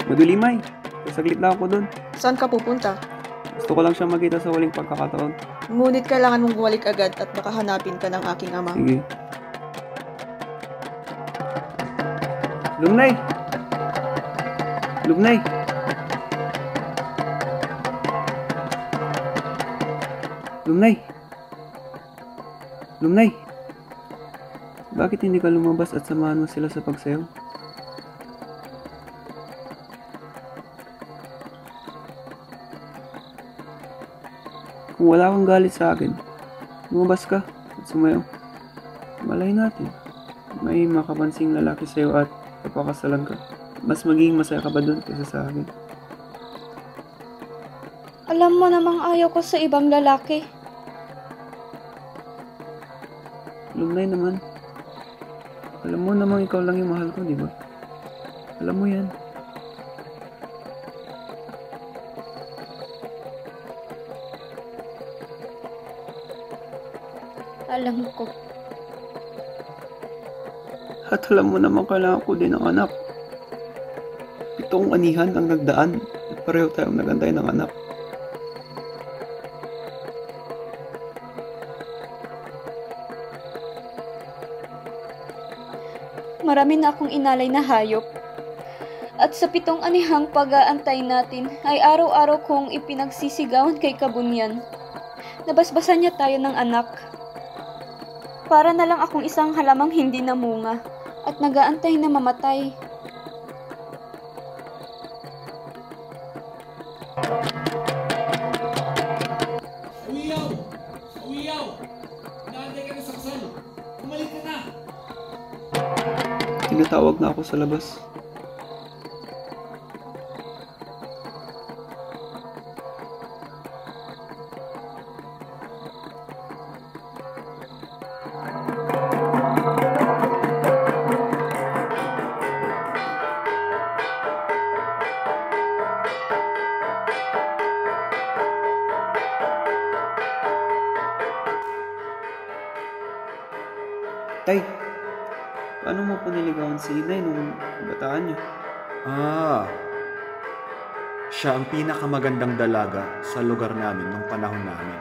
Madulimay. Sasaglit lang ako dun. Saan ka pupunta? Gusto ko lang siyang makita sa huling pagkakataon. Ngunit kailangan mong bumalik agad at baka hanapin ka ng aking ama. Sige. Lumnay! Lumnay! Lumnay! Lumnay! Bakit hindi ka lumabas at samahan mo sila sa pagsayaw? Kung wala kang galit sa akin, lumabas ka at sumayaw. Malay natin, may makapansing lalaki sa'yo at papakasalan ka. Mas magiging masaya ka ba dun kaysa sa akin? Alam mo namang ayaw ko sa ibang lalaki. Lumnay naman. Alam mo namang ikaw lang yung mahal ko, di ba? Alam mo yan. Alam ko. At alam mo naman kailangan ko din ng anak. 7 anihan ang nagdaan at pareho tayong nagantay ng anak. Marami na akong inalay na hayop. At sa 7 anihang pag-aantay natin ay araw-araw kong ipinagsisigawan kay Kabunyan. Nabasbasan niya tayo ng anak. Para na lang akong isang halamang hindi namunga at nag-aantay na mamatay. Uwiyaw! Uwiyaw! Naantay ka na sa kasal! Bumalik ka na! Tinatawag na ako sa labas. Tay, paano mo po niligawan si Inay nung bataan niya? Siya ang pinakamagandang dalaga sa lugar namin nung panahon namin.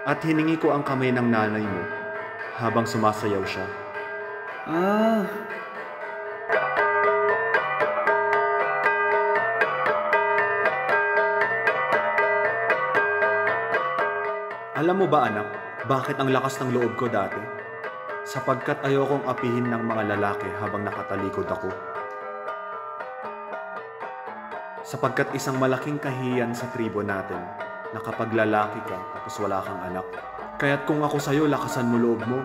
At hiningi ko ang kamay ng nanay mo habang sumasayaw siya. Alam mo ba anak, bakit ang lakas ng loob ko dati? Sapagkat ayokong apihin ng mga lalaki habang nakatalikod ako. Sapagkat isang malaking kahiyan sa tribo natin na kapag lalaki ka tapos wala kang anak. Kaya't kung ako sa'yo, lakasan mo loob mo.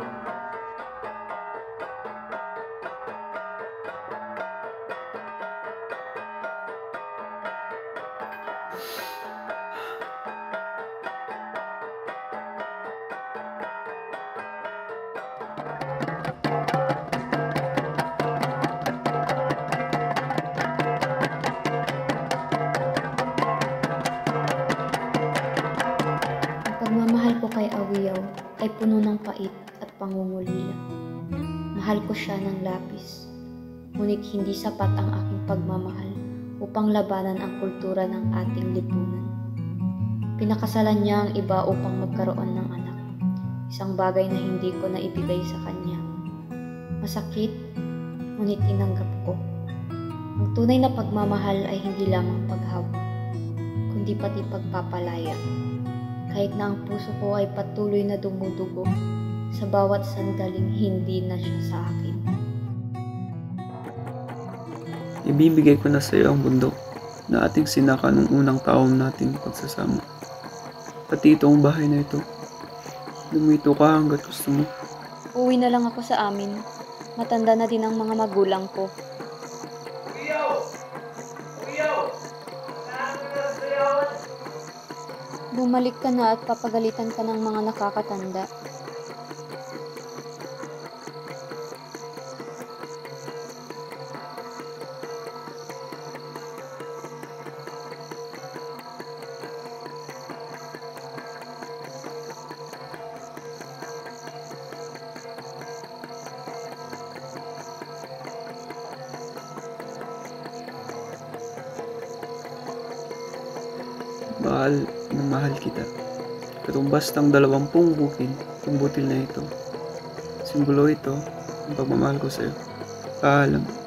Pagmamahal ko kay Awiyaw ay puno ng pait at pangungulila. Mahal ko siya ng labis, ngunit hindi sapat ang aking pagmamahal upang labanan ang kultura ng ating lipunan. Pinakasalan niya ang iba upang magkaroon ng anak, isang bagay na hindi ko naibigay sa kanya. Masakit, ngunit tinanggap ko. Ang tunay na pagmamahal ay hindi lamang paghabol, kundi pati pagpapalaya. Kahit na ang puso ko ay patuloy na dumudugo sa bawat sandaling hindi na siya sa akin. Ibibigay ko na sa iyo ang bundok na ating sinaka nung unang taon nating pagsasama. Pati itong bahay na ito. Lumito ka hanggat gusto mo. Uwi na lang ako sa amin. Matanda na din ang mga magulang ko. Bumalik ka na at papagalitan ka ng mga nakakatanda. Mahal na mahal kita. Katumbas ng 20 bukid, ang butil na ito. Simbolo ito ang pagmamahal ko sa'yo. Paalam.